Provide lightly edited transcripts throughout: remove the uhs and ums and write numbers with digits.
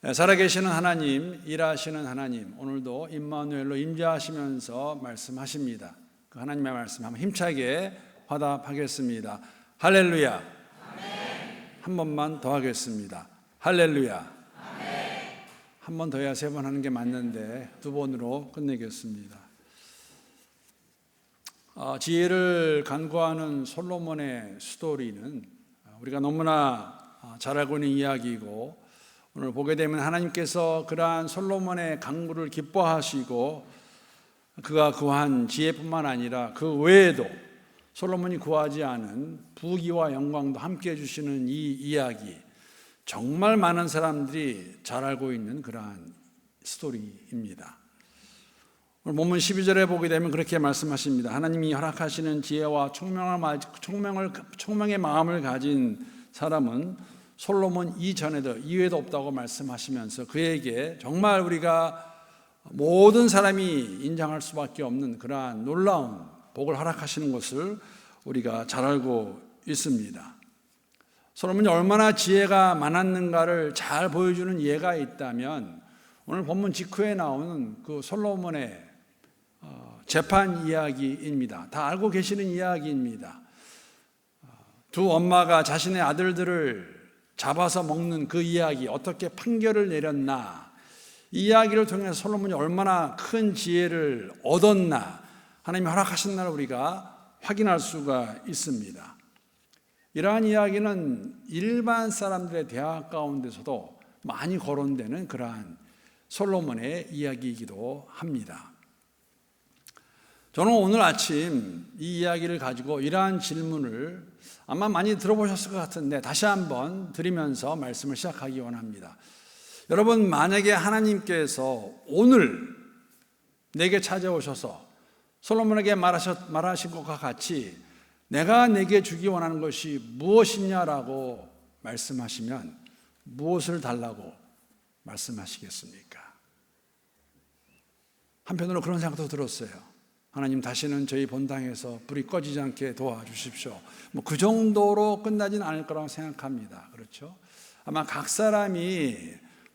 살아계시는 하나님, 일하시는 하나님, 오늘도 임마누엘로 임재하시면서 말씀하십니다. 그 하나님의 말씀 한번 힘차게 화답하겠습니다. 할렐루야. 아멘. 한 번만 더 하겠습니다. 할렐루야. 아멘. 한 번 더 해야 세 번 하는 게 맞는데 두 번으로 끝내겠습니다. 지혜를 간구하는 솔로몬의 스토리는 우리가 너무나 잘 알고 있는 이야기이고, 오늘 보게 되면 하나님께서 그러한 솔로몬의 간구를 기뻐하시고 그가 구한 지혜뿐만 아니라 그 외에도 솔로몬이 구하지 않은 부귀와 영광도 함께 해주시는 이 이야기, 정말 많은 사람들이 잘 알고 있는 그러한 스토리입니다. 오늘 본문 12절에 보게 되면 그렇게 말씀하십니다. 하나님이 허락하시는 지혜와 총명의 마음을 가진 사람은 솔로몬 이외에도 없다고 말씀하시면서 그에게 정말 우리가 모든 사람이 인정할 수밖에 없는 그러한 놀라운 복을 허락하시는 것을 우리가 잘 알고 있습니다. 솔로몬이 얼마나 지혜가 많았는가를 잘 보여주는 예가 있다면 오늘 본문 직후에 나오는 그 솔로몬의 재판 이야기입니다. 다 알고 계시는 이야기입니다. 두 엄마가 자신의 아들들을 잡아서 먹는 그 이야기, 어떻게 판결을 내렸나, 이 이야기를 통해서 솔로몬이 얼마나 큰 지혜를 얻었나 하나님이 허락하신 날 우리가 확인할 수가 있습니다. 이러한 이야기는 일반 사람들의 대화 가운데서도 많이 거론되는 그러한 솔로몬의 이야기이기도 합니다. 저는 오늘 아침 이 이야기를 가지고 이러한 질문을 아마 많이 들어보셨을 것 같은데 다시 한번 드리면서 말씀을 시작하기 원합니다. 여러분, 만약에 하나님께서 오늘 내게 찾아오셔서 솔로몬에게 말하신 것과 같이 내가 내게 주기 원하는 것이 무엇이냐라고 말씀하시면 무엇을 달라고 말씀하시겠습니까? 한편으로 그런 생각도 들었어요. 하나님, 다시는 저희 본당에서 불이 꺼지지 않게 도와주십시오. 그 정도로 끝나진 않을 거라고 생각합니다. 그렇죠? 아마 각 사람이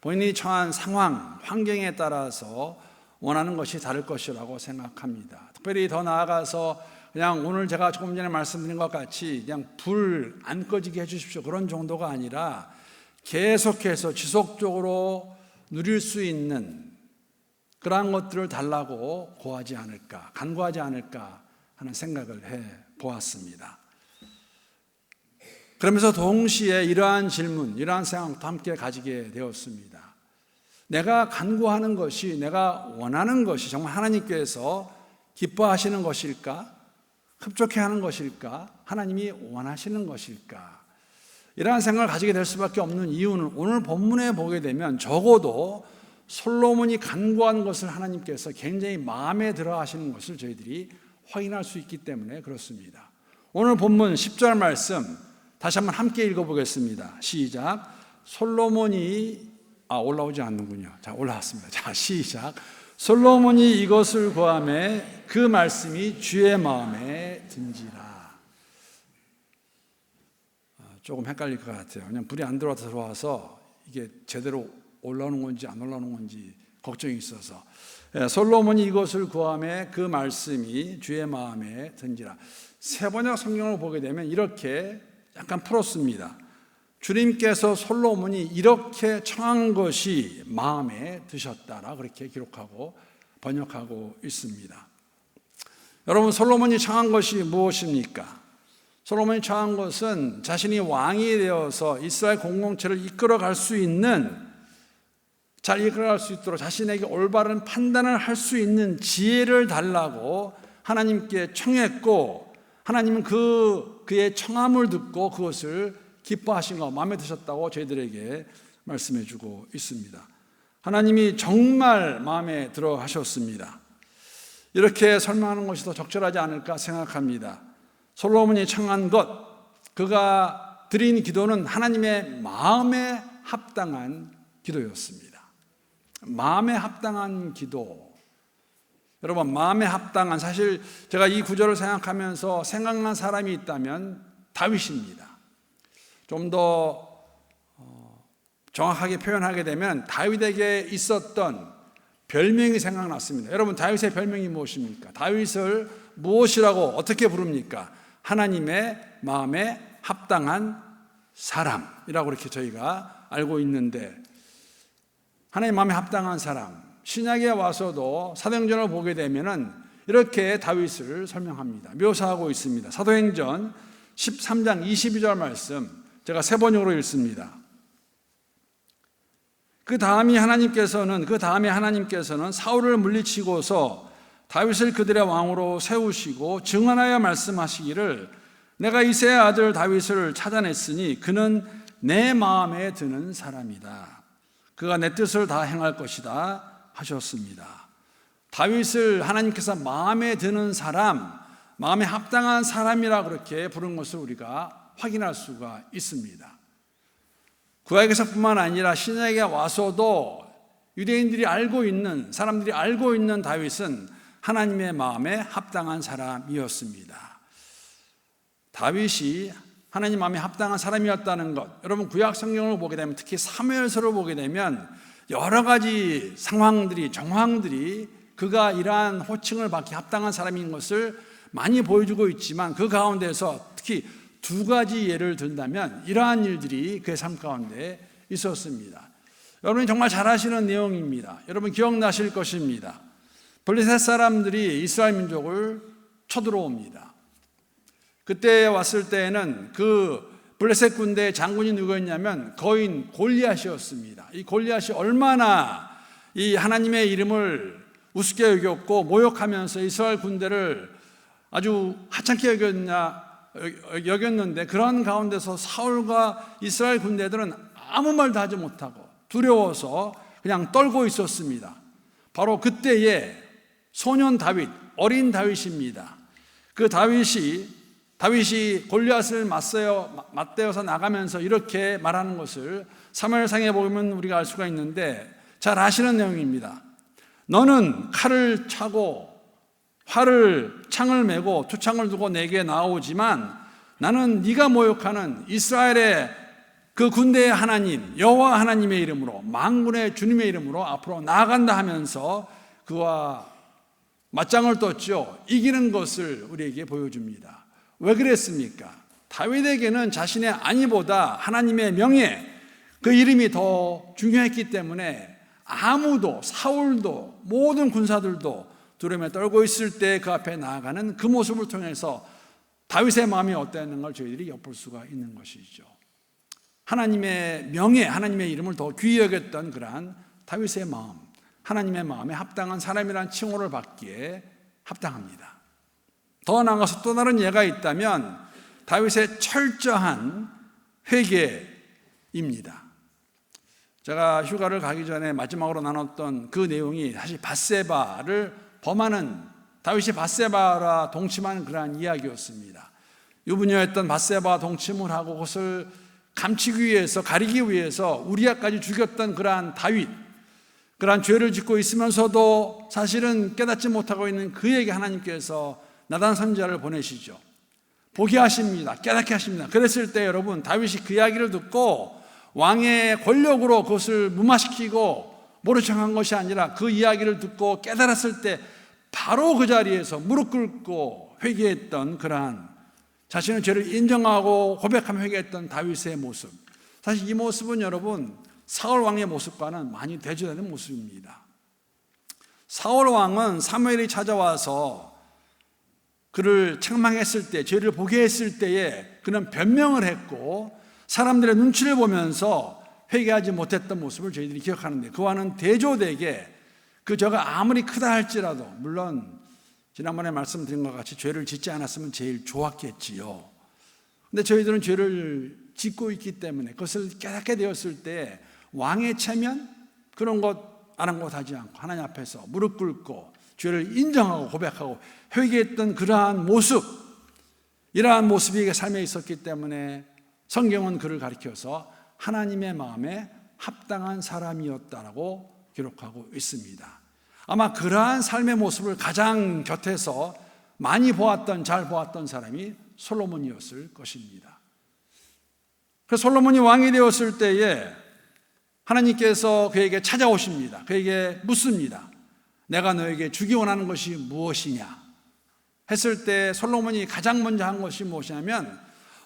본인이 처한 상황, 환경에 따라서 원하는 것이 다를 것이라고 생각합니다. 특별히 더 나아가서 그냥 오늘 제가 조금 전에 말씀드린 것 같이 그냥 불 안 꺼지게 해주십시오, 그런 정도가 아니라 계속해서 지속적으로 누릴 수 있는 그러한 것들을 달라고 구하지 않을까, 간구하지 않을까 하는 생각을 해 보았습니다. 그러면서 동시에 이러한 질문, 이러한 생각도 함께 가지게 되었습니다. 내가 간구하는 것이, 내가 원하는 것이 정말 하나님께서 기뻐하시는 것일까? 흡족해하는 것일까? 하나님이 원하시는 것일까? 이러한 생각을 가지게 될 수밖에 없는 이유는 오늘 본문에 보게 되면 적어도 솔로몬이 간구하는 것을 하나님께서 굉장히 마음에 들어 하시는 것을 저희들이 확인할 수 있기 때문에 그렇습니다. 오늘 본문 10절 말씀 다시 한번 함께 읽어보겠습니다. 시작. 솔로몬이 올라오지 않는군요. 자, 올라왔습니다. 자, 시작. 솔로몬이 이것을 구하매 그 말씀이 주의 마음에 든지라. 조금 헷갈릴 것 같아요. 그냥 불이 안 들어와서 이게 제대로 올라오는 건지 안 올라오는 건지 걱정이 있어서. 솔로몬이 이것을 구하매 그 말씀이 주의 마음에 든지라. 세번역 성경을 보게 되면 이렇게 약간 풀었습니다. 주님께서 솔로몬이 이렇게 청한 것이 마음에 드셨다라 그렇게 기록하고 번역하고 있습니다. 여러분, 솔로몬이 청한 것이 무엇입니까? 솔로몬이 청한 것은 자신이 왕이 되어서 이스라엘 공동체를 이끌어갈 수 있는, 잘 이끌어갈 수 있도록 자신에게 올바른 판단을 할 수 있는 지혜를 달라고 하나님께 청했고, 하나님은 그의 청함을 듣고 그것을 기뻐하신 것, 마음에 드셨다고 저희들에게 말씀해 주고 있습니다. 하나님이 정말 마음에 들어 하셨습니다. 이렇게 설명하는 것이 더 적절하지 않을까 생각합니다. 솔로몬이 청한 것, 그가 드린 기도는 하나님의 마음에 합당한 기도였습니다. 마음에 합당한 기도. 여러분, 마음에 합당한, 사실 제가 이 구절을 생각하면서 생각난 사람이 있다면 다윗입니다. 좀 더 정확하게 표현하게 되면 다윗에게 있었던 별명이 생각났습니다. 여러분, 다윗의 별명이 무엇입니까? 다윗을 무엇이라고 어떻게 부릅니까? 하나님의 마음에 합당한 사람이라고 이렇게 저희가 알고 있는데, 하나님 마음에 합당한 사람, 신약에 와서도 사도행전을 보게 되면은 이렇게 다윗을 설명합니다. 묘사하고 있습니다. 사도행전 13장 22절 말씀 제가 세 번역으로 읽습니다. 그 다음에 하나님께서는 사울을 물리치고서 다윗을 그들의 왕으로 세우시고 증언하여 말씀하시기를 내가 이새의 아들 다윗을 찾아냈으니 그는 내 마음에 드는 사람이다. 그가 내 뜻을 다 행할 것이다 하셨습니다. 다윗을 하나님께서 마음에 드는 사람, 마음에 합당한 사람이라 그렇게 부른 것을 우리가 확인할 수가 있습니다. 구약에서뿐만 아니라 신약에 와서도 유대인들이 알고 있는, 사람들이 알고 있는 다윗은 하나님의 마음에 합당한 사람이었습니다. 다윗이 하나님 마음에 합당한 사람이었다는 것, 여러분 구약 성경을 보게 되면, 특히 사무엘서를 보게 되면 여러 가지 상황들이, 정황들이 그가 이러한 호칭을 받기 합당한 사람인 것을 많이 보여주고 있지만, 그 가운데서 특히 두 가지 예를 든다면 이러한 일들이 그의 삶 가운데 있었습니다. 여러분이 정말 잘 아시는 내용입니다. 여러분 기억나실 것입니다. 블레셋 사람들이 이스라엘 민족을 쳐들어옵니다. 그때 왔을 때에는 그 블레셋 군대의 장군이 누구였냐면 거인 골리앗이었습니다. 이 골리앗이 얼마나 이 하나님의 이름을 우습게 여겼고 모욕하면서 이스라엘 군대를 아주 하찮게 여겼는데, 그런 가운데서 사울과 이스라엘 군대들은 아무 말도 하지 못하고 두려워서 그냥 떨고 있었습니다. 바로 그때에 소년 다윗, 어린 다윗입니다. 그 다윗이 골리앗을 맞대어서 나가면서 이렇게 말하는 것을 사무엘상에 보면 우리가 알 수가 있는데, 잘 아시는 내용입니다. 너는 칼을 차고 창을 메고 투창을 두고 내게 나오지만 나는 네가 모욕하는 이스라엘의 그 군대의 하나님 여호와 하나님의 이름으로, 만군의 주님의 이름으로 앞으로 나아간다 하면서 그와 맞짱을 떴죠. 이기는 것을 우리에게 보여줍니다. 왜 그랬습니까? 다윗에게는 자신의 안위보다 하나님의 명예, 그 이름이 더 중요했기 때문에 아무도, 사울도, 모든 군사들도 두려움에 떨고 있을 때 그 앞에 나아가는 그 모습을 통해서 다윗의 마음이 어땠는 걸 저희들이 엿볼 수가 있는 것이죠. 하나님의 명예, 하나님의 이름을 더 귀히 여겼던 그러한 다윗의 마음, 하나님의 마음에 합당한 사람이라는 칭호를 받기에 합당합니다. 더 나아가서 또 다른 예가 있다면 다윗의 철저한 회개입니다. 제가 휴가를 가기 전에 마지막으로 나눴던 그 내용이 사실 밧세바를 범하는, 다윗이 밧세바와 동침하는 그러한 이야기였습니다. 유부녀였던 밧세바와 동침을 하고 그것을 감추기 위해서, 가리기 위해서 우리아까지 죽였던 그러한 다윗, 그러한 죄를 짓고 있으면서도 사실은 깨닫지 못하고 있는 그에게 하나님께서 나단 선지자를 보내시죠. 보게 하십니다. 깨닫게 하십니다. 그랬을 때 여러분, 다윗이 그 이야기를 듣고 왕의 권력으로 그것을 무마시키고 모른 척한 것이 아니라 그 이야기를 듣고 깨달았을 때 바로 그 자리에서 무릎 꿇고 회개했던, 그러한 자신의 죄를 인정하고 고백하며 회개했던 다윗의 모습, 사실 이 모습은 여러분 사울 왕의 모습과는 많이 대조되는 모습입니다. 사울 왕은 사무엘이 찾아와서 그를 책망했을 때, 죄를 보게 했을 때에 그는 변명을 했고 사람들의 눈치를 보면서 회개하지 못했던 모습을 저희들이 기억하는데, 그와는 대조되게 그 죄가 아무리 크다 할지라도, 물론 지난번에 말씀드린 것 같이 죄를 짓지 않았으면 제일 좋았겠지요. 근데 저희들은 죄를 짓고 있기 때문에 그것을 깨닫게 되었을 때 왕의 체면, 그런 것 아랑곳하지 않고 하나님 앞에서 무릎 꿇고 죄를 인정하고 고백하고 회개했던 그러한 모습, 이러한 모습이 삶에 있었기 때문에 성경은 그를 가리켜서 하나님의 마음에 합당한 사람이었다라고 기록하고 있습니다. 아마 그러한 삶의 모습을 가장 곁에서 많이 보았던, 잘 보았던 사람이 솔로몬이었을 것입니다. 그래서 솔로몬이 왕이 되었을 때에 하나님께서 그에게 찾아오십니다. 그에게 묻습니다. 내가 너에게 주기 원하는 것이 무엇이냐 했을 때 솔로몬이 가장 먼저 한 것이 무엇이냐면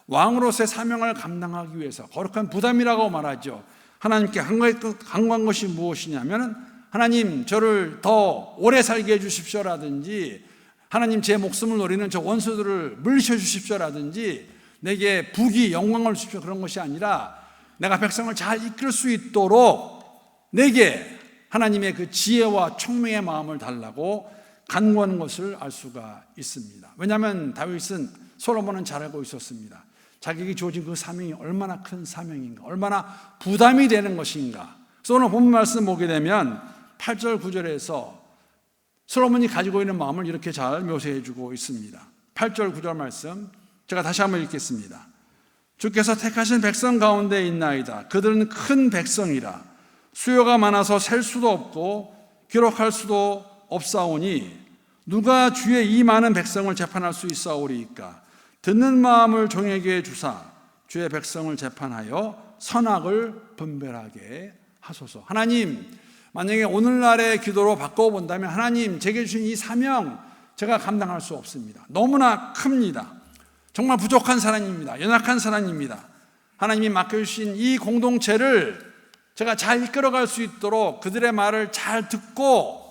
왕으로서의 사명을 감당하기 위해서 거룩한 부담이라고 말하죠. 하나님께 간구한 것이 무엇이냐면 하나님 저를 더 오래 살게 해주십시오라든지 하나님 제 목숨을 노리는 저 원수들을 물리쳐 주십시오라든지 내게 부귀 영광을 주십시오 그런 것이 아니라 내가 백성을 잘 이끌 수 있도록 내게 하나님의 그 지혜와 총명의 마음을 달라고 간구하는 것을 알 수가 있습니다. 왜냐하면 다윗은 솔로몬은 잘 알고 있었습니다. 자기에게 주어진 그 사명이 얼마나 큰 사명인가, 얼마나 부담이 되는 것인가. 그래서 오늘 본문 말씀 보게 되면 8절 9절에서 솔로몬이 가지고 있는 마음을 이렇게 잘 묘사해 주고 있습니다. 8절 9절 말씀 제가 다시 한번 읽겠습니다. 주께서 택하신 백성 가운데 있나이다. 그들은 큰 백성이라 수요가 많아서 셀 수도 없고 기록할 수도 없사오니 누가 주의 이 많은 백성을 재판할 수 있사오리이까. 듣는 마음을 종에게 주사 주의 백성을 재판하여 선악을 분별하게 하소서. 하나님, 만약에 오늘날의 기도로 바꿔본다면 하나님 제게 주신 이 사명 제가 감당할 수 없습니다. 너무나 큽니다. 정말 부족한 사람입니다. 연약한 사람입니다. 하나님이 맡겨주신 이 공동체를 제가 잘 이끌어갈 수 있도록 그들의 말을 잘 듣고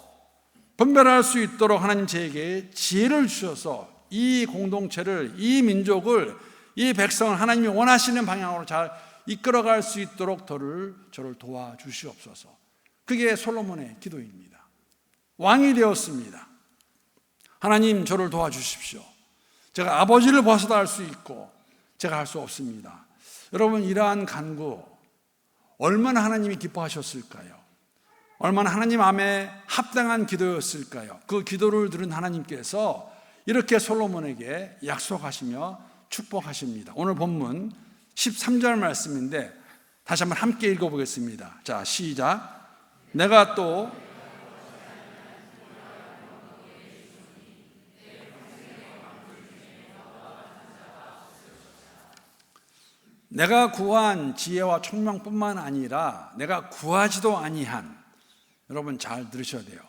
분별할 수 있도록 하나님 제게 지혜를 주셔서 이 공동체를, 이 민족을, 이 백성을 하나님이 원하시는 방향으로 잘 이끌어갈 수 있도록 저를 도와주시옵소서. 그게 솔로몬의 기도입니다. 왕이 되었습니다. 하나님 저를 도와주십시오. 제가 아버지를 벗어나 할 수 있고 제가 할 수 없습니다. 여러분, 이러한 간구 얼마나 하나님이 기뻐하셨을까요? 얼마나 하나님 마음에 합당한 기도였을까요? 그 기도를 들은 하나님께서 이렇게 솔로몬에게 약속하시며 축복하십니다. 오늘 본문 13절 말씀인데 다시 한번 함께 읽어보겠습니다. 자, 시작. 내가 또 내가 구한 지혜와 총명뿐만 아니라 내가 구하지도 아니한, 여러분 잘 들으셔야 돼요.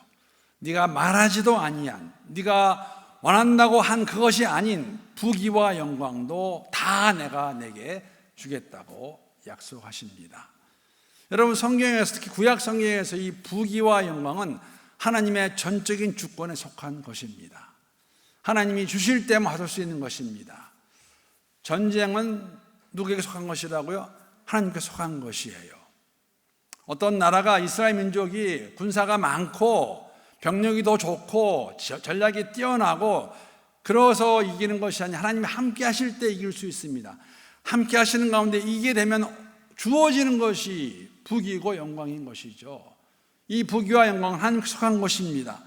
네가 말하지도 아니한, 네가 원한다고 한 그것이 아닌 부귀와 영광도 다 내가 내게 주겠다고 약속하십니다. 여러분, 성경에서 특히 구약 성경에서 이 부귀와 영광은 하나님의 전적인 주권에 속한 것입니다. 하나님이 주실 때만 받을 수 있는 것입니다. 전쟁은 누구에게 속한 것이라고요? 하나님께 속한 것이에요. 어떤 나라가 이스라엘 민족이 군사가 많고 병력이 더 좋고 전략이 뛰어나고 그래서 이기는 것이 아니라 하나님이 함께 하실 때 이길 수 있습니다. 함께 하시는 가운데 이기게 되면 주어지는 것이 부귀고 영광인 것이죠. 이 부귀와 영광은 하나님께 속한 것입니다.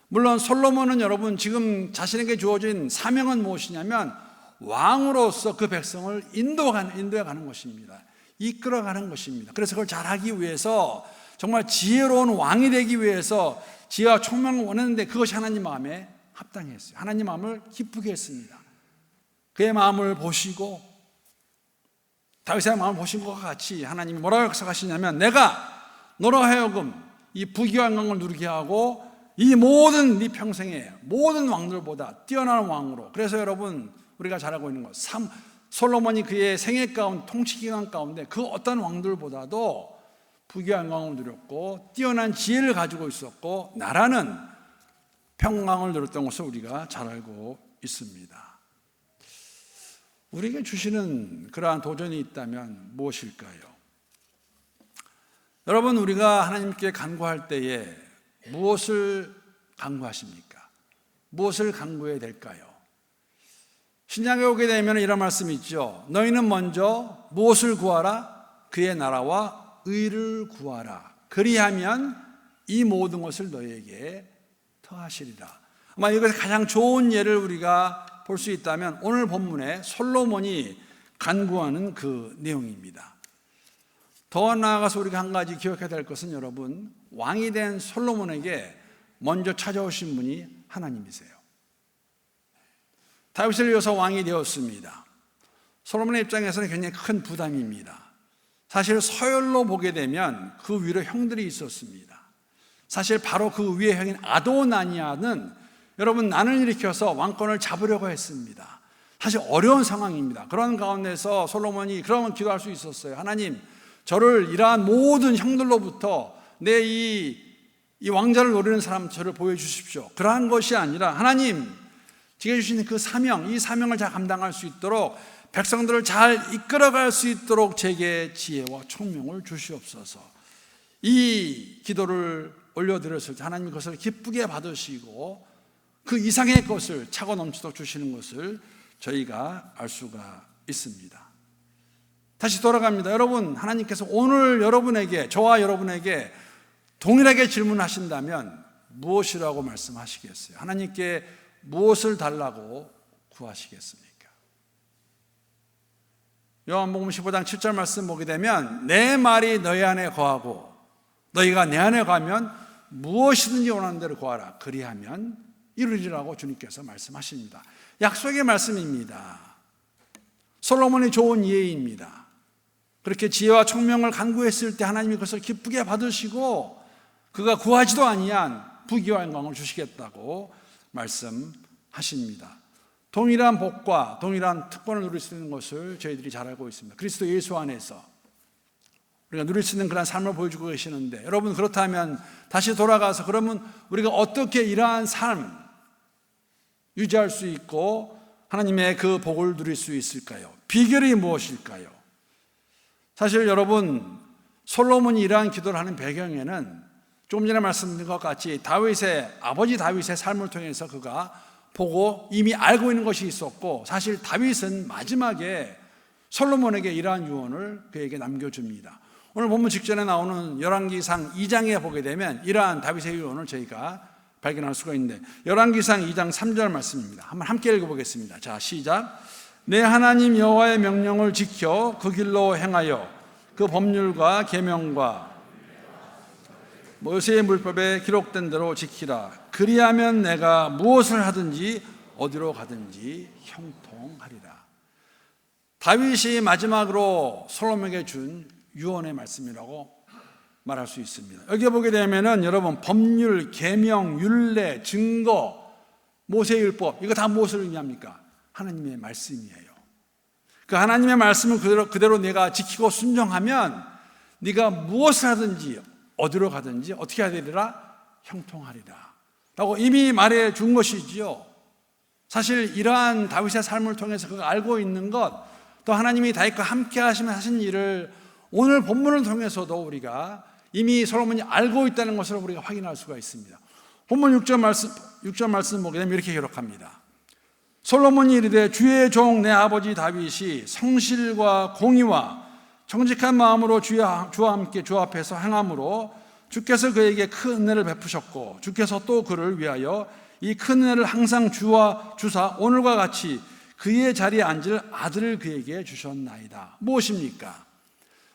물론 솔로몬은 여러분 지금 자신에게 주어진 사명은 무엇이냐면 왕으로서 그 백성을 인도해 가는 것입니다. 이끌어가는 것입니다. 그래서 그걸 잘하기 위해서 정말 지혜로운 왕이 되기 위해서 지혜와 총명을 원했는데 그것이 하나님 마음에 합당했어요. 하나님 마음을 기쁘게 했습니다. 그의 마음을 보시고 다윗의 마음을 보신 것과 같이 하나님이 뭐라고 약속하시냐면 내가 너로 하여금 이 부귀와 영광을 누리게 하고 이 모든 네 평생에 모든 왕들보다 뛰어난 왕으로. 그래서 여러분 우리가 잘 알고 있는 것, 솔로몬이 그의 생애 가운데 통치기간 가운데 그 어떤 왕들보다도 부귀와 영광을 누렸고 뛰어난 지혜를 가지고 있었고 나라는 평강을 누렸던 것을 우리가 잘 알고 있습니다. 우리에게 주시는 그러한 도전이 있다면 무엇일까요? 여러분, 우리가 하나님께 간구할 때에 무엇을 간구하십니까? 무엇을 간구해야 될까요? 신약에 오게 되면 이런 말씀이 있죠. 너희는 먼저 무엇을 구하라? 그의 나라와 의를 구하라. 그리하면 이 모든 것을 너희에게 더하시리라. 아마 이것의 가장 좋은 예를 우리가 볼 수 있다면 오늘 본문에 솔로몬이 간구하는 그 내용입니다. 더 나아가서 우리가 한 가지 기억해야 될 것은 여러분, 왕이 된 솔로몬에게 먼저 찾아오신 분이 하나님이세요. 다윗을 이어서 왕이 되었습니다. 솔로몬의 입장에서는 굉장히 큰 부담입니다. 사실 서열로 보게 되면 그 위로 형들이 있었습니다. 사실 바로 그 위의 형인 아도나니아는 여러분 난을 일으켜서 왕권을 잡으려고 했습니다. 사실 어려운 상황입니다. 그런 가운데서 솔로몬이 그러면 기도할 수 있었어요. 하나님, 저를 이러한 모든 형들로부터 내 이 왕자를 노리는 사람 저를 보여주십시오. 그러한 것이 아니라 하나님 제게 주신 그 사명, 이 사명을 잘 감당할 수 있도록 백성들을 잘 이끌어갈 수 있도록 제게 지혜와 총명을 주시옵소서. 이 기도를 올려드렸을 때 하나님 그것을 기쁘게 받으시고 그 이상의 것을 차고 넘치도록 주시는 것을 저희가 알 수가 있습니다. 다시 돌아갑니다. 여러분, 하나님께서 오늘 여러분에게, 저와 여러분에게 동일하게 질문하신다면 무엇이라고 말씀하시겠어요? 하나님께 무엇을 달라고 구하시겠습니까? 요한복음 15장 7절 말씀 보게 되면 내 말이 너희 안에 거하고 너희가 내 안에 거하면 무엇이든지 원하는 대로 구하라. 그리하면 이루리라고 주님께서 말씀하십니다. 약속의 말씀입니다. 솔로몬이 좋은 예입니다. 그렇게 지혜와 총명을 간구했을 때 하나님이 그것을 기쁘게 받으시고 그가 구하지도 아니한 부귀와 영광을 주시겠다고 말씀하십니다. 동일한 복과 동일한 특권을 누릴 수 있는 것을 저희들이 잘 알고 있습니다. 그리스도 예수 안에서 우리가 누릴 수 있는 그런 삶을 보여주고 계시는데, 여러분 그렇다면 다시 돌아가서 그러면 우리가 어떻게 이러한 삶 유지할 수 있고 하나님의 그 복을 누릴 수 있을까요? 비결이 무엇일까요? 사실 여러분, 솔로몬이 이러한 기도를 하는 배경에는 조금 전에 말씀드린 것 같이 아버지 다윗의 삶을 통해서 그가 보고 이미 알고 있는 것이 있었고, 사실 다윗은 마지막에 솔로몬에게 이러한 유언을 그에게 남겨줍니다. 오늘 본문 직전에 나오는 열왕기상 2장에 보게 되면 이러한 다윗의 유언을 저희가 발견할 수가 있는데, 열왕기상 2장 3절 말씀입니다. 한번 함께 읽어보겠습니다. 자, 시작. 내 하나님 여호와의 명령을 지켜 그 길로 행하여 그 법률과 계명과 모세의 물법에 기록된 대로 지키라. 그리하면 내가 무엇을 하든지 어디로 가든지 형통하리라. 다윗이 마지막으로 솔로몬에게 준 유언의 말씀이라고 말할 수 있습니다. 여기 보게 되면은 여러분, 법률, 계명, 율례, 증거, 모세의 율법, 이거 다 무엇을 의미합니까? 하나님의 말씀이에요. 그 하나님의 말씀을 그대로 내가 지키고 순종하면 네가 무엇을 하든지 어디로 가든지 어떻게 해야 되리라? 형통하리라 라고 이미 말해 준 것이지요. 사실 이러한 다윗의 삶을 통해서 그가 알고 있는 것, 또 하나님이 다윗과 함께 하시며 하신 일을 오늘 본문을 통해서도 우리가 이미 솔로몬이 알고 있다는 것을 우리가 확인할 수가 있습니다. 본문 6절 말씀 보게 되면 이렇게 기록합니다. 솔로몬이 이르되 주의 종 내 아버지 다윗이 성실과 공의와 정직한 마음으로 주와 함께 주 앞에서 행함으로 주께서 그에게 큰 은혜를 베푸셨고 주께서 또 그를 위하여 이 큰 은혜를 항상 주사 오늘과 같이 그의 자리에 앉을 아들을 그에게 주셨나이다. 무엇입니까?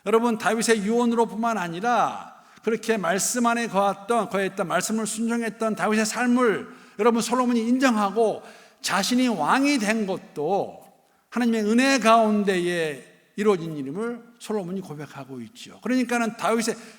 여러분, 다윗의 유언으로 뿐만 아니라 그렇게 말씀 안에 거했던 말씀을 순종했던 다윗의 삶을 여러분 솔로몬이 인정하고 자신이 왕이 된 것도 하나님의 은혜 가운데에 이루어진 일임을 솔로몬이 고백하고 있죠. 그러니까는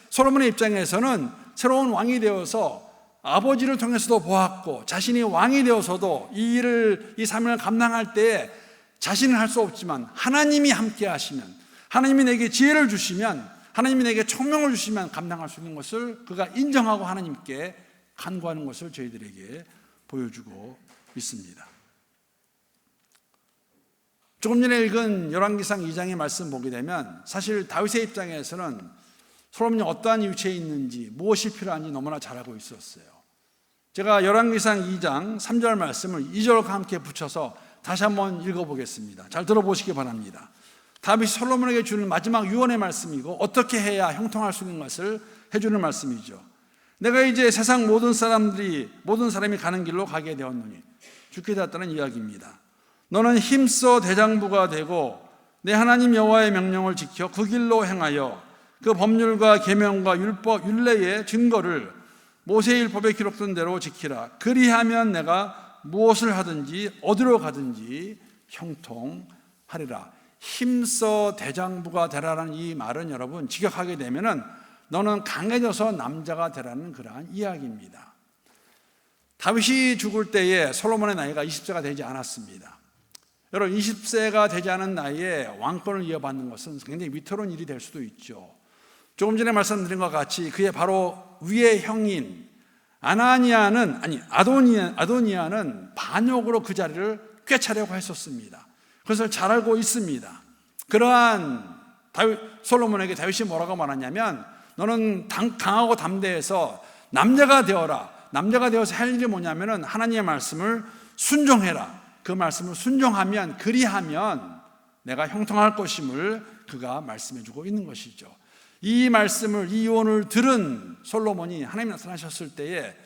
솔로몬의 입장에서는 새로운 왕이 되어서 아버지를 통해서도 보았고 자신이 왕이 되어서도 이 사명을 감당할 때 자신은 할 수 없지만 하나님이 함께 하시면, 하나님이 내게 지혜를 주시면, 하나님이 내게 총명을 주시면 감당할 수 있는 것을 그가 인정하고 하나님께 간구하는 것을 저희들에게 보여주고 있습니다. 조금 전에 읽은 열왕기상 2장의 말씀 보게 되면 사실 다윗의 입장에서는 솔로몬이 어떠한 위치에 있는지 무엇이 필요한지 너무나 잘 알고 있었어요. 제가 열왕기상 2장 3절 말씀을 2절과 함께 붙여서 다시 한번 읽어보겠습니다. 잘 들어보시기 바랍니다. 다윗이 솔로몬에게 주는 마지막 유언의 말씀이고 어떻게 해야 형통할 수 있는 것을 해주는 말씀이죠. 내가 이제 세상 모든 사람이 가는 길로 가게 되었노니, 주께 대하다는 이야기입니다. 너는 힘써 대장부가 되고 내 하나님 여호와의 명령을 지켜 그 길로 행하여 그 법률과 계명과 율례의 증거를 모세의 율법에 기록된 대로 지키라. 그리하면 내가 무엇을 하든지 어디로 가든지 형통하리라. 힘써 대장부가 되라는 이 말은 여러분 직역하게 되면은 너는 강해져서 남자가 되라는 그러한 이야기입니다. 다윗이 죽을 때에 솔로몬의 나이가 20세가 되지 않았습니다. 여러분 20세가 되지 않은 나이에 왕권을 이어받는 것은 굉장히 위태로운 일이 될 수도 있죠. 조금 전에 말씀드린 것 같이 그의 바로 위의 형인 아도니아는 반역으로 그 자리를 꿰차려고 했었습니다. 그것을 잘 알고 있습니다. 그러한 솔로몬에게 다윗이 뭐라고 말하냐면 너는 강하고 담대해서 남자가 되어라. 남자가 되어서 할 일이 뭐냐면은 하나님의 말씀을 순종해라. 그 말씀을 순종하면 그리하면 내가 형통할 것임을 그가 말씀해주고 있는 것이죠. 이 말씀을 이 유언을 들은 솔로몬이 하나님이 나타나셨을 때에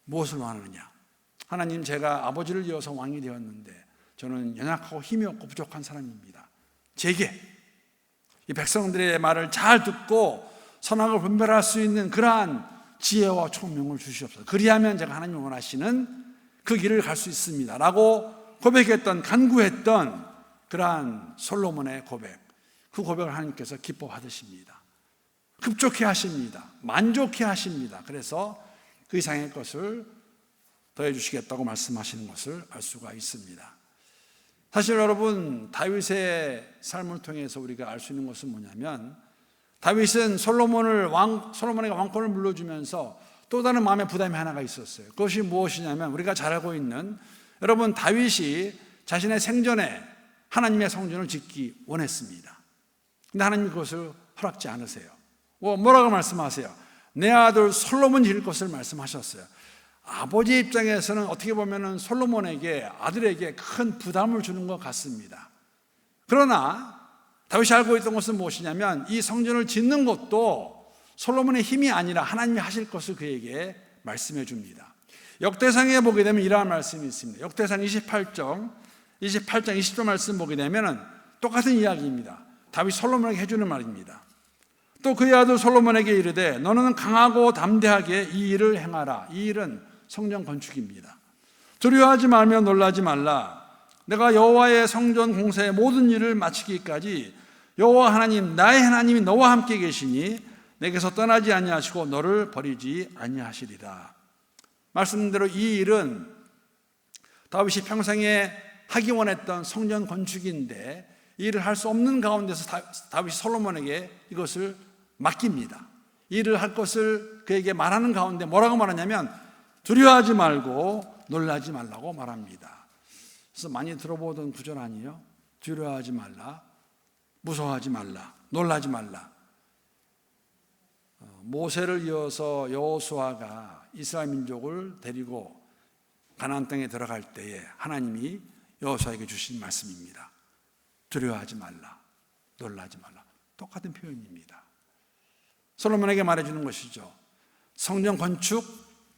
무엇을 원하느냐? 하나님, 제가 아버지를 이어서 왕이 되었는데 저는 연약하고 힘이 없고 부족한 사람입니다. 제게 이 백성들의 말을 잘 듣고 선악을 분별할 수 있는 그러한 지혜와 총명을 주시옵소서. 그리하면 제가 하나님 원하시는 그 길을 갈 수 있습니다 라고 고백했던, 간구했던 그러한 솔로몬의 고백, 그 고백을 하나님께서 기뻐 받으십니다. 급족해 하십니다. 만족해 하십니다. 그래서 그 이상의 것을 더해 주시겠다고 말씀하시는 것을 알 수가 있습니다. 사실 여러분, 다윗의 삶을 통해서 우리가 알 수 있는 것은 뭐냐면 다윗은 솔로몬에게 왕권을 물려주면서 또 다른 마음의 부담이 하나가 있었어요. 그것이 무엇이냐면 우리가 잘 알고 있는, 여러분, 다윗이 자신의 생전에 하나님의 성전을 짓기 원했습니다. 근데 하나님 그것을 허락지 않으세요. 뭐라고 말씀하세요? 내 아들 솔로몬 지을 것을 말씀하셨어요. 아버지 입장에서는 어떻게 보면 솔로몬에게, 아들에게 큰 부담을 주는 것 같습니다. 그러나 다윗이 알고 있던 것은 무엇이냐면 이 성전을 짓는 것도 솔로몬의 힘이 아니라 하나님이 하실 것을 그에게 말씀해 줍니다. 역대상에 보게 되면 이러한 말씀이 있습니다. 역대상 28장 20절 말씀 보게 되면 똑같은 이야기입니다. 다윗 솔로몬에게 해주는 말입니다. 또 그의 아들 솔로몬에게 이르되 너는 강하고 담대하게 이 일을 행하라. 이 일은 성전 건축입니다. 두려워하지 말며 놀라지 말라. 내가 여호와의 성전 공사의 모든 일을 마치기까지 여호와 하나님 나의 하나님이 너와 함께 계시니 내게서 떠나지 아니하시고 너를 버리지 아니하시리라. 말씀대로 이 일은 다윗이 평생에 하기 원했던 성전 건축인데 이 일을 할 수 없는 가운데서 다윗이 솔로몬에게 이것을 맡깁니다. 이 일을 할 것을 그에게 말하는 가운데 뭐라고 말하냐면 두려워하지 말고 놀라지 말라고 말합니다. 그래서 많이 들어보던 구절 아니에요? 두려워하지 말라, 무서워하지 말라, 놀라지 말라. 모세를 이어서 여호수아가 이스라엘 민족을 데리고 가나안 땅에 들어갈 때에 하나님이 여호수아에게 주신 말씀입니다. 두려워하지 말라, 놀라지 말라. 똑같은 표현입니다. 솔로몬에게 말해주는 것이죠. 성전 건축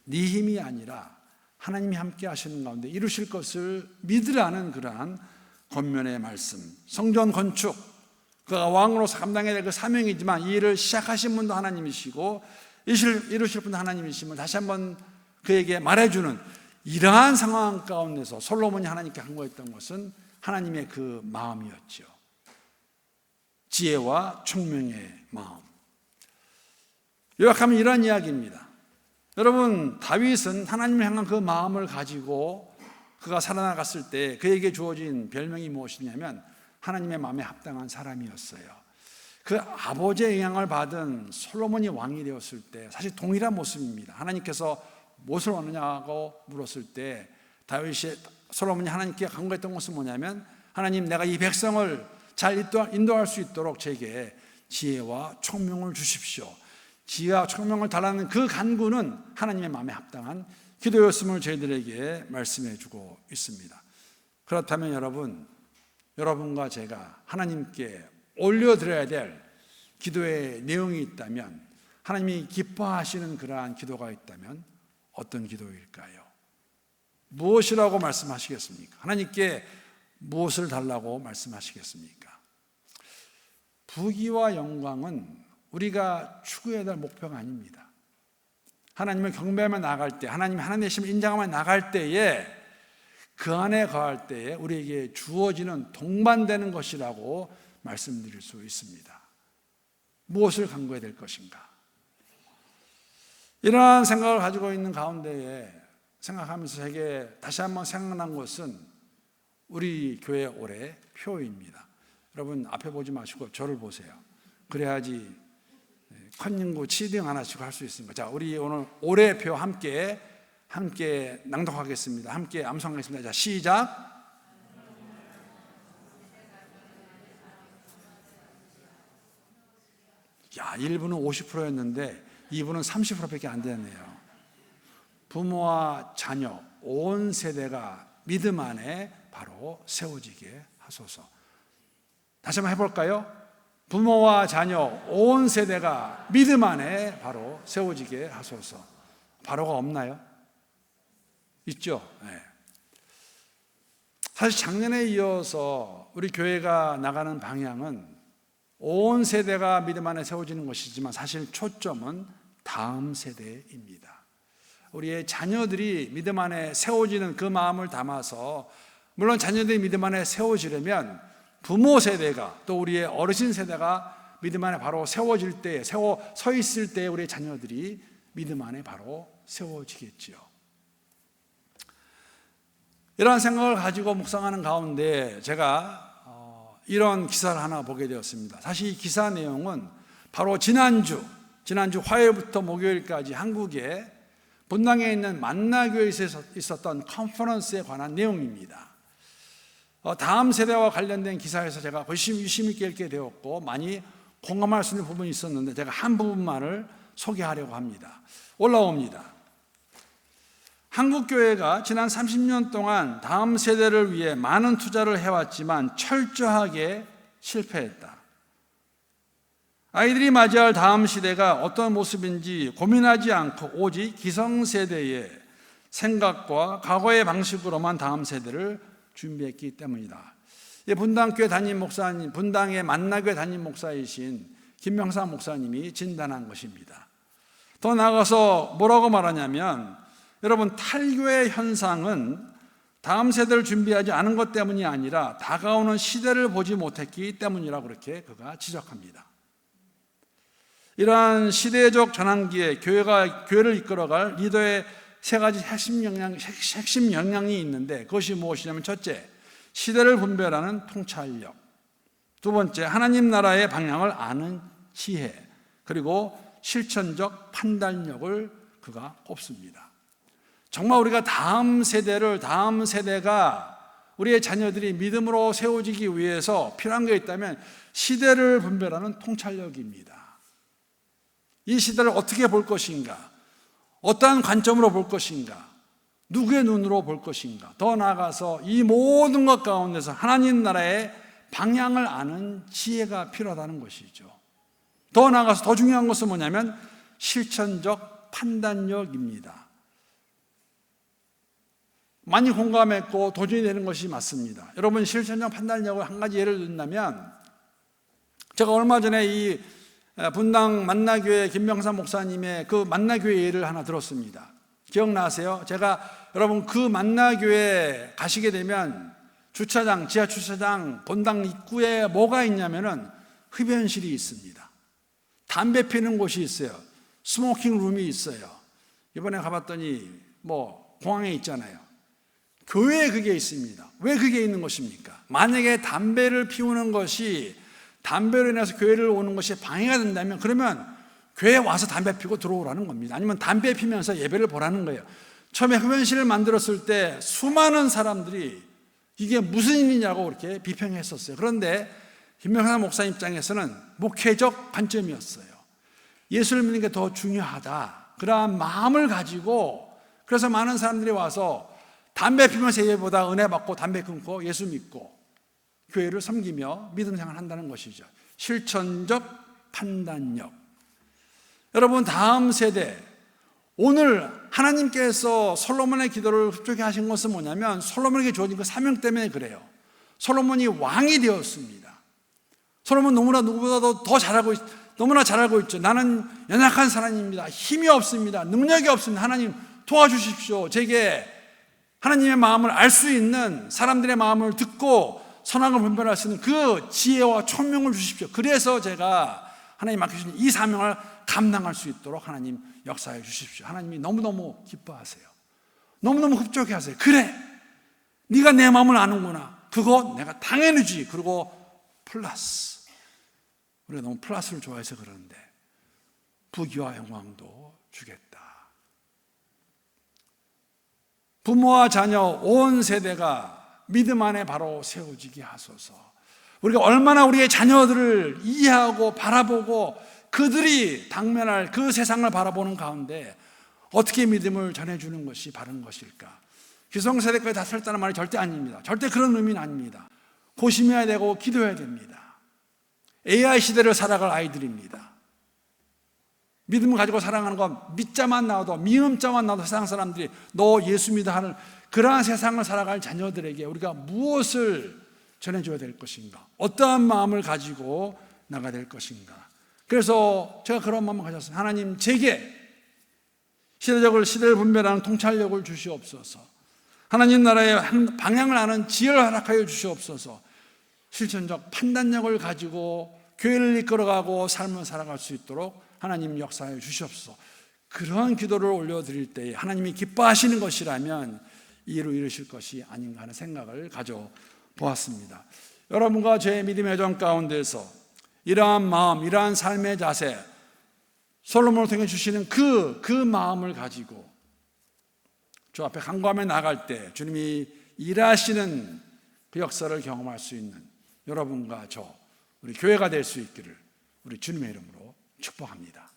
네 힘이 아니라 하나님이 함께 하시는 가운데 이루실 것을 믿으라는 그러한 권면의 말씀. 성전 건축, 그가 왕으로서 감당해야 될 그 사명이지만 이 일을 시작하신 분도 하나님이시고 이루실 분도 하나님이심을 다시 한번 그에게 말해주는 이러한 상황 가운데서 솔로몬이 하나님께 간구했던 것은 하나님의 그 마음이었죠. 지혜와 총명의 마음. 요약하면 이런 이야기입니다. 여러분, 다윗은 하나님을 향한 그 마음을 가지고 그가 살아나갔을 때 그에게 주어진 별명이 무엇이냐면 하나님의 마음에 합당한 사람이었어요. 그 아버지의 영향을 받은 솔로몬이 왕이 되었을 때 사실 동일한 모습입니다. 하나님께서 무엇을 원하냐고 물었을 때 솔로몬이 하나님께 간구했던 것은 뭐냐면 하나님, 내가 이 백성을 잘 인도할 수 있도록 제게 지혜와 총명을 주십시오. 지혜와 총명을 달라는 그 간구는 하나님의 마음에 합당한 기도였음을 저희들에게 말씀해 주고 있습니다. 그렇다면 여러분과 제가 하나님께 올려드려야 될 기도의 내용이 있다면, 하나님이 기뻐하시는 그러한 기도가 있다면 어떤 기도일까요? 무엇이라고 말씀하시겠습니까? 하나님께 무엇을 달라고 말씀하시겠습니까? 부귀와 영광은 우리가 추구해야 될 목표가 아닙니다. 하나님을 경배하며 나갈 때, 하나님이 하나님 되심을 인정하며 나갈 때에 그 안에 거할 때에 우리에게 주어지는 동반되는 것이라고 말씀드릴 수 있습니다. 무엇을 강구해야 될 것인가? 이러한 생각을 가지고 있는 가운데에 생각하면서 제게 다시 한번 생각난 것은 우리 교회 올해 표입니다. 여러분 앞에 보지 마시고 저를 보세요. 그래야지 컨닝구 치딩 하나씩 할 수 있습니다. 자, 우리 오늘 올해 표 함께 낭독하겠습니다. 함께 암송하겠습니다. 자, 시작. 야, 1부는 50%였는데 2부는 30%밖에 안 되네요. 부모와 자녀 온 세대가 믿음 안에 바로 세워지게 하소서. 다시 한번 해볼까요? 부모와 자녀 온 세대가 믿음 안에 바로 세워지게 하소서. 바로가 없나요? 있죠? 네. 사실 작년에 이어서 우리 교회가 나가는 방향은 온 세대가 믿음 안에 세워지는 것이지만 사실 초점은 다음 세대입니다. 우리의 자녀들이 믿음 안에 세워지는 그 마음을 담아서, 물론 자녀들이 믿음 안에 세워지려면 부모 세대가 또 우리의 어르신 세대가 믿음 안에 바로 세워질 때, 서 있을 때 우리의 자녀들이 믿음 안에 바로 세워지겠지요. 이러한 생각을 가지고 묵상하는 가운데 제가 이런 기사를 하나 보게 되었습니다. 사실 이 기사 내용은 바로 지난주 화요일부터 목요일까지 한국에 본당에 있는 만나교회에서 있었던 컨퍼런스에 관한 내용입니다. 다음 세대와 관련된 기사에서 제가 유심 있게 읽게 되었고 많이 공감할 수 있는 부분이 있었는데 제가 한 부분만을 소개하려고 합니다. 올라옵니다. 한국교회가 지난 30년 동안 다음 세대를 위해 많은 투자를 해왔지만 철저하게 실패했다. 아이들이 맞이할 다음 시대가 어떤 모습인지 고민하지 않고 오직 기성세대의 생각과 과거의 방식으로만 다음 세대를 준비했기 때문이다. 분당교회 담임 목사님, 분당의 만나교회 담임 목사이신 김명사 목사님이 진단한 것입니다. 더 나아가서 뭐라고 말하냐면, 여러분 탈교의 현상은 다음 세대를 준비하지 않은 것 때문이 아니라 다가오는 시대를 보지 못했기 때문이라고 그렇게 그가 지적합니다. 이러한 시대적 전환기에 교회를 이끌어갈 리더의 세 가지 핵심 역량이 있는데 그것이 무엇이냐면, 첫째, 시대를 분별하는 통찰력, 두 번째, 하나님 나라의 방향을 아는 지혜, 그리고 실천적 판단력을 그가 꼽습니다. 정말 우리가 다음 세대가 우리의 자녀들이 믿음으로 세워지기 위해서 필요한 게 있다면 시대를 분별하는 통찰력입니다. 이 시대를 어떻게 볼 것인가? 어떠한 관점으로 볼 것인가? 누구의 눈으로 볼 것인가? 더 나아가서 이 모든 것 가운데서 하나님 나라의 방향을 아는 지혜가 필요하다는 것이죠. 더 나아가서 더 중요한 것은 뭐냐면 실천적 판단력입니다. 많이 공감했고 도전이 되는 것이 맞습니다. 여러분, 실천적 판단력을 한 가지 예를 든다면, 제가 얼마 전에 이 분당 만나교회 김명사 목사님의 그 만나교회 예를 하나 들었습니다. 기억나세요? 제가 여러분 그 만나교회 가시게 되면 주차장, 지하 주차장 본당 입구에 뭐가 있냐면은 흡연실이 있습니다. 담배 피는 곳이 있어요. 스모킹 룸이 있어요. 이번에 가봤더니 공항에 있잖아요. 교회에 그게 있습니다. 왜 그게 있는 것입니까? 만약에 담배를 피우는 것이, 담배로 인해서 교회를 오는 것이 방해가 된다면, 그러면 교회에 와서 담배 피우고 들어오라는 겁니다. 아니면 담배 피면서 예배를 보라는 거예요. 처음에 흡연실을 만들었을 때 수많은 사람들이 이게 무슨 일이냐고 그렇게 비평했었어요. 그런데 김명사 목사님 입장에서는 목회적 관점이었어요. 예수를 믿는 게 더 중요하다, 그러한 마음을 가지고, 그래서 많은 사람들이 와서 담배 피면서 예배보다 은혜 받고 담배 끊고 예수 믿고 교회를 섬기며 믿음 생활을 한다는 것이죠. 실천적 판단력. 여러분, 다음 세대, 오늘 하나님께서 솔로몬의 기도를 흡족해 하신 것은 뭐냐면 솔로몬에게 주어진 그 사명 때문에 그래요. 솔로몬이 왕이 되었습니다. 솔로몬 너무나 누구보다도 너무나 잘 알고 있죠. 나는 연약한 사람입니다. 힘이 없습니다. 능력이 없습니다. 하나님 도와주십시오. 제게 하나님의 마음을 알 수 있는, 사람들의 마음을 듣고 선악을 분별할 수 있는 그 지혜와 총명을 주십시오. 그래서 제가 하나님 맡겨주신 이 사명을 감당할 수 있도록 하나님 역사해 주십시오. 하나님이 너무너무 기뻐하세요. 너무너무 흡족해하세요. 그래, 네가 내 마음을 아는구나. 그거 내가 당연히 주지. 그리고 플러스, 우리가 너무 플러스를 좋아해서 그러는데 부귀와 영광도 주겠다. 부모와 자녀 온 세대가 믿음 안에 바로 세워지게 하소서. 우리가 얼마나 우리의 자녀들을 이해하고 바라보고 그들이 당면할 그 세상을 바라보는 가운데 어떻게 믿음을 전해주는 것이 바른 것일까? 기성세대까지 다 설다는 말이 절대 아닙니다. 절대 그런 의미는 아닙니다. 고심해야 되고 기도해야 됩니다. AI 시대를 살아갈 아이들입니다. 믿음을 가지고 사랑하는 건 믿자만 나와도, 미음자만 나와도 세상 사람들이 너 예수 믿어 하는 그러한 세상을 살아갈 자녀들에게 우리가 무엇을 전해줘야 될 것인가? 어떠한 마음을 가지고 나가야 될 것인가? 그래서 제가 그런 마음을 가졌어요. 하나님, 제게 시대를 분별하는 통찰력을 주시옵소서. 하나님 나라의 방향을 아는 지혜를 허락하여 주시옵소서. 실천적 판단력을 가지고 교회를 이끌어가고 삶을 살아갈 수 있도록 하나님 역사해 주시옵소서. 그러한 기도를 올려드릴 때에 하나님이 기뻐하시는 것이라면 이로 이루실 것이 아닌가 하는 생각을 가져보았습니다. 여러분과 제 믿음의 여정 가운데서 이러한 마음, 이러한 삶의 자세, 솔로몬을 통해 주시는 그 마음을 가지고 주 앞에 간구하며 나갈 때 주님이 일하시는 그 역사를 경험할 수 있는 여러분과 저, 우리 교회가 될 수 있기를 우리 주님의 이름으로 축복합니다.